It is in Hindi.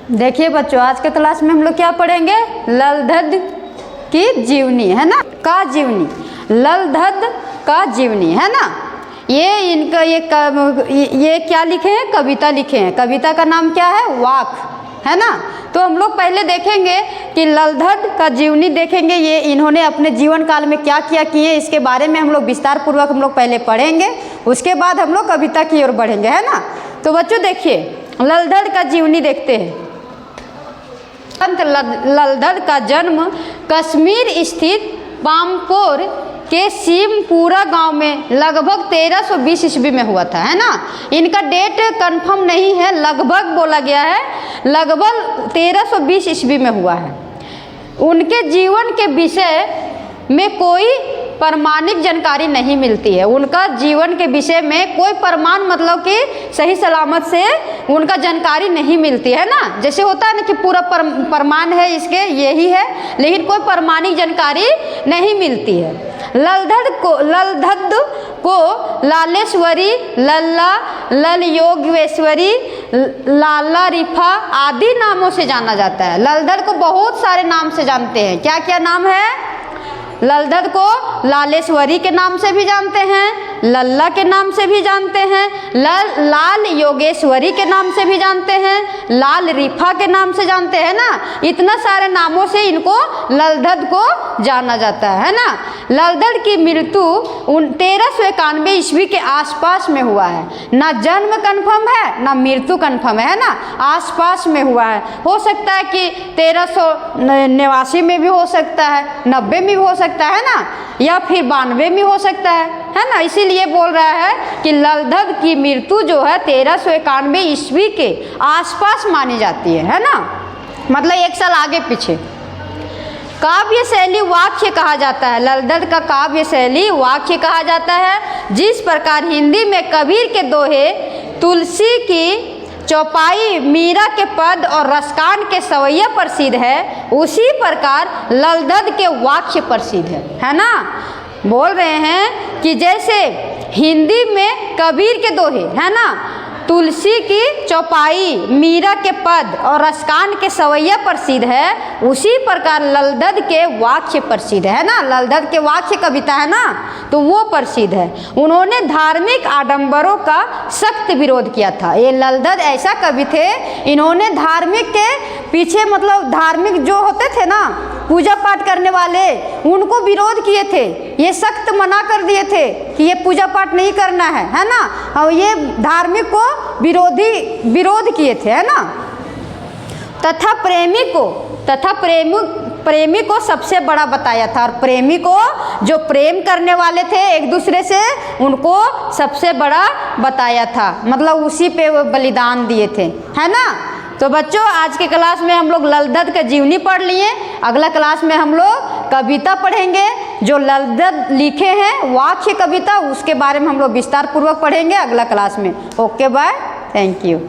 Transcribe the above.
देखिए बच्चों, आज के क्लास में हम लोग क्या पढ़ेंगे? ललधद की जीवनी, है ना, का जीवनी, ललधद का जीवनी, है ना। ये इनका ये क्या लिखे हैं? कविता लिखे हैं। कविता का नाम क्या है? वाक, है ना। तो हम लोग पहले देखेंगे कि ललधद का जीवनी देखेंगे, ये इन्होंने अपने जीवन काल में क्या क्या किए, इसके बारे में हम लोग विस्तार पूर्वक हम लोग पहले पढ़ेंगे। उसके बाद हम लोग कविता की ओर बढ़ेंगे, है ना। तो बच्चों देखिए, ललधद का जीवनी देखते हैं। संत ललधद का जन्म कश्मीर स्थित पामपोर के सीमपुरा गांव में लगभग 1320 ईस्वी में हुआ था, है ना। इनका डेट कंफर्म नहीं है, लगभग बोला गया है, लगभग 1320 ईस्वी में हुआ है। उनके जीवन के विषय में कोई प्रमाणिक जानकारी नहीं मिलती है। उनका जीवन के विषय में कोई प्रमाण मतलब कि सही सलामत से उनका जानकारी नहीं मिलती है ना। जैसे होता है ना कि पूरा प्रमाण है इसके यही है, लेकिन कोई प्रमाणिक जानकारी नहीं मिलती है। ललधद को लालेश्वरी, लल्ला, लल योगेश्वरी, लाला रिफा आदि नामों से जाना जाता है। ललधद को बहुत सारे नाम से जानते हैं। क्या क्या नाम है? ललधद को लालेश्वरी के नाम से भी जानते हैं, लल्ला के नाम से भी जानते हैं, लाल योगेश्वरी के नाम से भी जानते हैं, लाल रिफा के नाम से जानते हैं ना। इतना सारे नामों से इनको ललधद को जाना जाता है ना। ललधद की मृत्यु 1391 ईस्वी के आसपास में हुआ है। ना जन्म कन्फर्म है ना मृत्यु कन्फर्म है ना, आसपास में हुआ है। हो सकता है कि 1389 में भी हो सकता है, 90 में भी हो सकता है ना, या फिर 92 में हो सकता है ना। इसीलिए बोल रहा है कि ललधद की मृत्यु जो है 1391 ईस्वी के आसपास मानी जाती है ना, मतलब 1 साल आगे पीछे। काव्य शैली वाक्य कहा जाता है। ललधद का काव्य शैली वाक्य कहा जाता है। जिस प्रकार हिंदी में कबीर के दोहे, तुलसी की चौपाई, मीरा के पद और रसकान के सवैया प्रसिद्ध है, उसी प्रकार ललधद के वाक्य प्रसिद्ध है ना। बोल रहे हैं कि जैसे हिंदी में कबीर के दोहे, है ना, तुलसी की चौपाई, मीरा के पद और रसकान के सवैया प्रसिद्ध है, उसी प्रकार ललधद के वाक्य प्रसिद्ध है ना। ललधद के वाक्य कविता है ना, तो वो प्रसिद्ध है। उन्होंने धार्मिक आडंबरों का सख्त विरोध किया था। ये ललधद ऐसा कवि थे, इन्होंने धार्मिक के पीछे मतलब धार्मिक जो होते थे ना, पूजा पाठ करने वाले, उनको विरोध किए थे। ये सख्त मना कर दिए थे कि ये पूजा पाठ नहीं करना है ना। और ये धार्मिक को विरोध किए थे, है ना। तथा प्रेमी को सबसे बड़ा बताया था। और प्रेमी को, जो प्रेम करने वाले थे एक दूसरे से, उनको सबसे बड़ा बताया था, मतलब उसी पे वो बलिदान दिए थे, है ना। तो बच्चों, आज के क्लास में हम लोग ललधद का जीवनी पढ़ लिए। अगला क्लास में हम लोग कविता पढ़ेंगे जो ललधद लिखे हैं, वाक्य कविता, उसके बारे में हम लोग विस्तार पूर्वक पढ़ेंगे अगला क्लास में। Okay, bye, thank you.